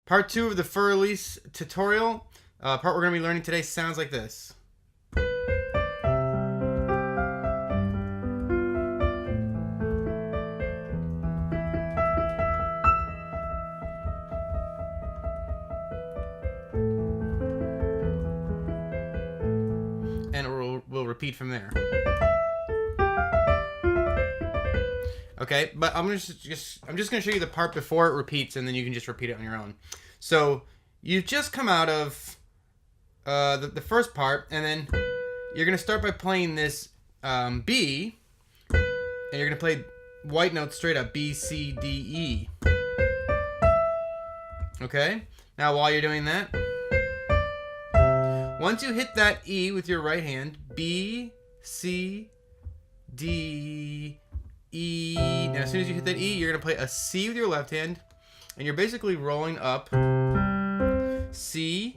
Part 2 of the For Elise tutorial. Part we're going to be learning today sounds like this. And we'll repeat from there. Okay, but I'm just going to show you the part before it repeats, and then you can just repeat it on your own. So you've just come out of the first part, and then you're going to start by playing this B, and you're going to play white notes straight up, B, C, D, E. Okay? Now while you're doing that, once you hit that E with your right hand, B, C, D, E. Now as soon as you hit that E, you're going to play a C with your left hand, and you're basically rolling up C,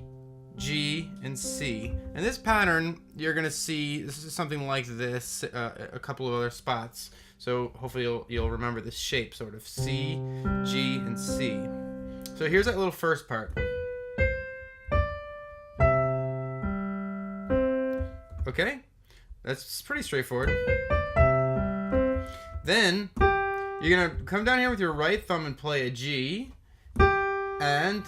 G, and C. And this pattern, you're going to see, this is something like this, a couple of other spots. So hopefully you'll remember this shape, sort of C, G, and C. So here's that little first part. Okay? That's pretty straightforward. Then you're going to come down here with your right thumb and play a G, and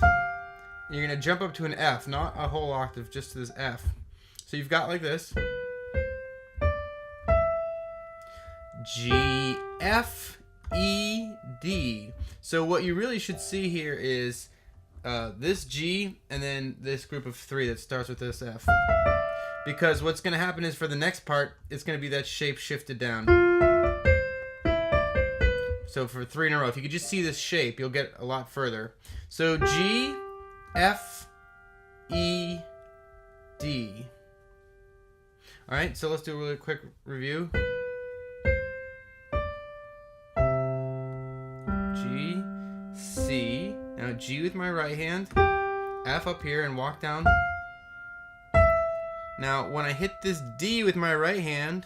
you're going to jump up to an F, not a whole octave, just to this F. So you've got like this. G, F, E, D. So what you really should see here is this G and then this group of 3 that starts with this F. Because what's going to happen is for the next part, it's going to be that shape shifted down. So for 3 in a row, if you could just see this shape, you'll get a lot further. So G, F, E, D. All right, so let's do a really quick review. G, C. Now G with my right hand, F up here, and walk down. Now when I hit this D with my right hand,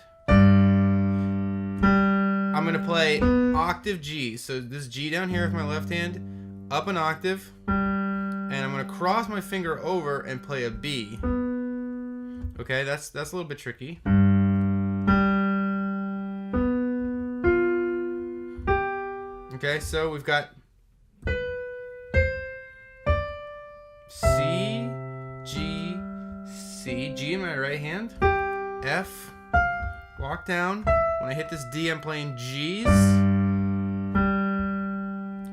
I'm going to play octave G. So this G down here with my left hand, up an octave, and I'm going to cross my finger over and play a B. Okay, that's a little bit tricky. Okay, so we've got C, G, C, G in my right hand, F, walk down. When I hit this D, I'm playing G's,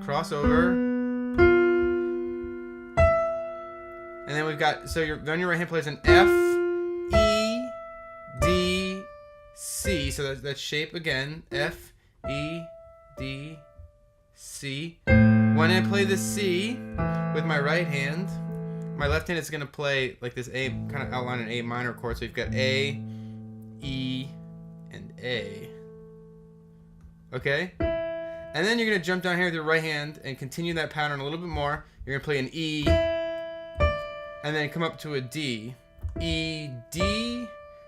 cross over, and then we've got, so then your right hand plays an F, E, D, C, so that's shape again, F, E, D, C. When I play the C with my right hand, my left hand is going to play like this A, kind of outline an A minor chord, so you've got A, E, and A. Okay? And then you're going to jump down here with your right hand and continue that pattern a little bit more. You're going to play an E, and then come up to a D. E, D,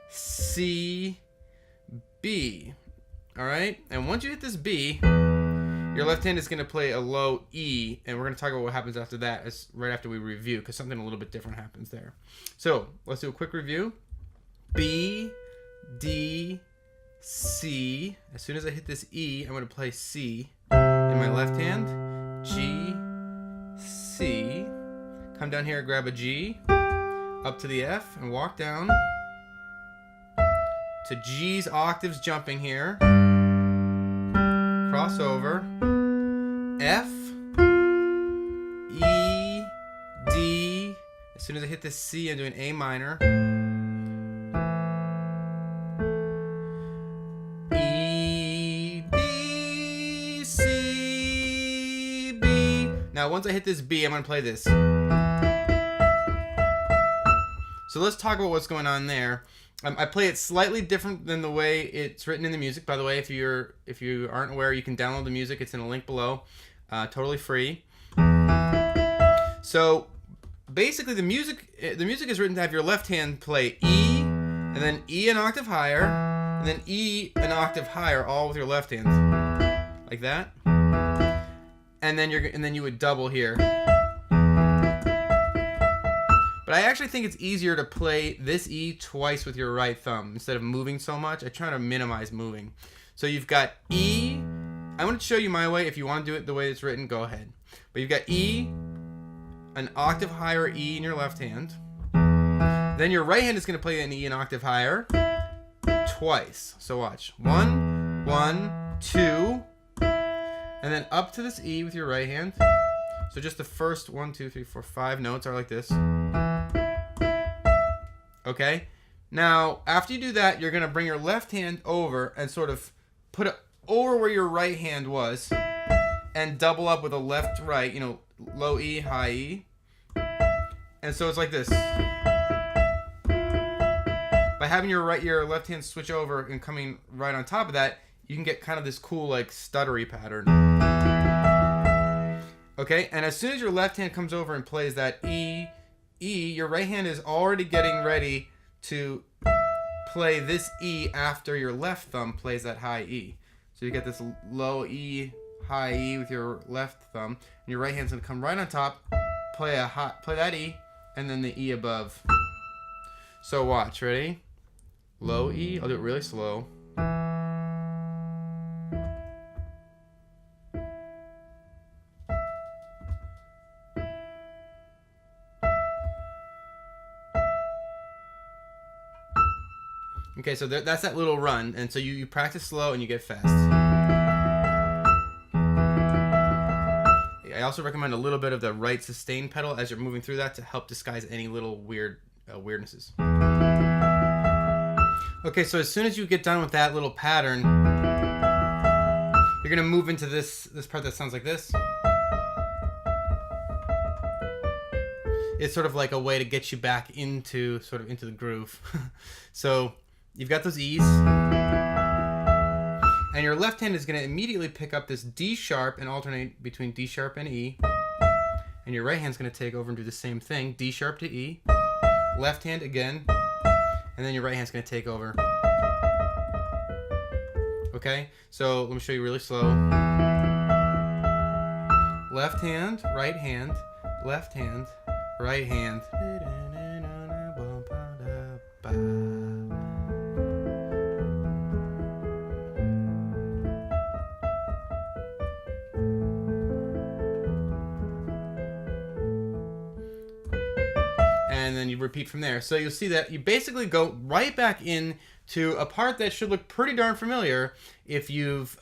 C, B. Alright? And once you hit this B, your left hand is going to play a low E, and we're going to talk about what happens after that, right after we review, because something a little bit different happens there. So, let's do a quick review. B, D, C. As soon as I hit this E, I'm going to play C in my left hand. G, C. Come down here and grab a G. Up to the F and walk down to G's octaves jumping here. Cross over. F, E, D. As soon as I hit this C, I'm doing A minor. E, B, C, B. Now once I hit this B, I'm going to play this. So let's talk about what's going on there. I play it slightly different than the way it's written in the music. By the way, if you aren't aware, you can download the music. It's in a link below, totally free. So basically, the music is written to have your left hand play E, and then E an octave higher, and then E an octave higher, all with your left hand, like that. And then you would double here. I actually think it's easier to play this E twice with your right thumb instead of moving so much. I try to minimize moving. So you've got E. I want to show you my way. If you want to do it the way it's written, go ahead. But you've got E, an octave higher E in your left hand. Then your right hand is going to play an E an octave higher twice. So watch. 1, 1, 2, and then up to this E with your right hand. So just the first 1, 2, 3, 4, 5 notes are like this. Okay? Now, after you do that, you're going to bring your left hand over and sort of put it over where your right hand was and double up with a left, right, you know, low E, high E. And so it's like this. By having your left hand switch over and coming right on top of that, you can get kind of this cool, like, stuttery pattern. Okay, and as soon as your left hand comes over and plays that E, your right hand is already getting ready to play this E after your left thumb plays that high E. So you get this low E, high E with your left thumb, and your right hand's gonna come right on top, play that E, and then the E above. So watch, ready? Low E, I'll do it really slow. Okay, so that's that little run, and so you practice slow and you get fast. I also recommend a little bit of the right sustain pedal as you're moving through that to help disguise any little weirdnesses. Okay, so as soon as you get done with that little pattern, you're gonna move into this part that sounds like this. It's sort of like a way to get you back into the groove. So you've got those E's, and your left hand is going to immediately pick up this D sharp and alternate between D sharp and E, and your right hand's going to take over and do the same thing, D sharp to E, left hand again, and then your right hand's going to take over. Okay, so let me show you really slow. Left hand, right hand, left hand, right hand. And then you repeat from there. So you'll see that you basically go right back into a part that should look pretty darn familiar if you've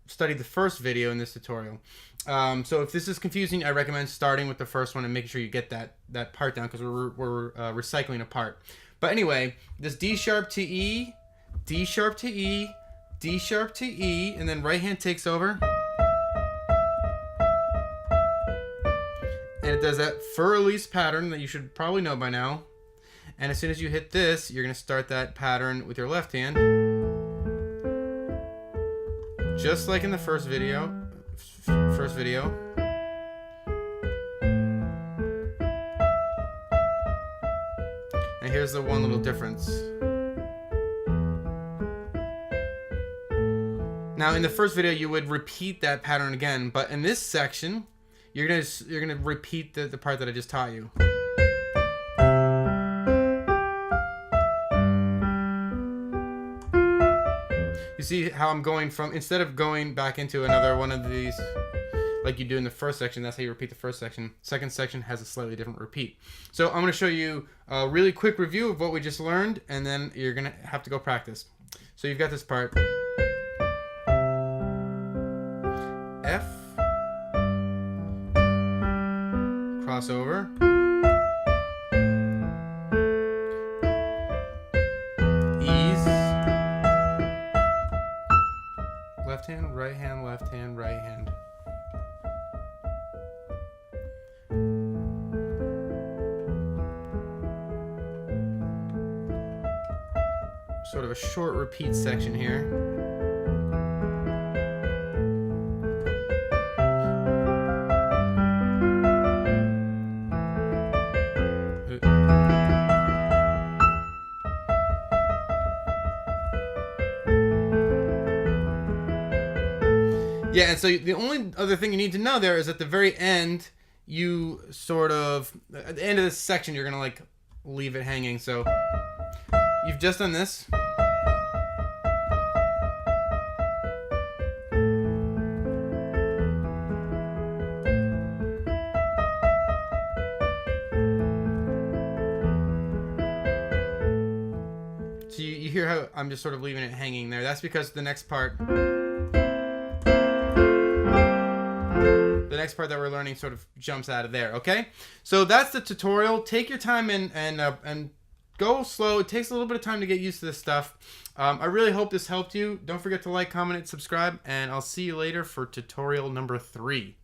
studied the first video in this tutorial. So if this is confusing, I recommend starting with the first one and making sure you get that part down, because we're recycling a part. But anyway, this D sharp to E, D sharp to E, D sharp to E, and then right hand takes over. And it does that for Elise pattern that you should probably know by now. And as soon as you hit this, you're going to start that pattern with your left hand. Just like in the first video. And here's the one little difference. Now in the first video you would repeat that pattern again, but in this section you're gonna repeat the part that I just taught you. You see how I'm going from, instead of going back into another one of these like you do in the first section, that's how you repeat the first section. Second section has a slightly different repeat. So I'm going to show you a really quick review of what we just learned, and then you're going to have to go practice. So you've got this part. F, crossover, E's, left hand, right hand, left hand, right hand. Sort of a short repeat section here. Yeah, and so the only other thing you need to know there is at the very end, you sort of, at the end of this section, you're going to like leave it hanging. So you've just done this. So you hear how I'm just sort of leaving it hanging there. That's because the next part that we're learning sort of jumps out of there. Okay, so that's the tutorial. Take your time and go slow. It takes a little bit of time to get used to this stuff. I really hope this helped you. Don't forget to like, comment, and subscribe, and I'll see you later for tutorial number 3.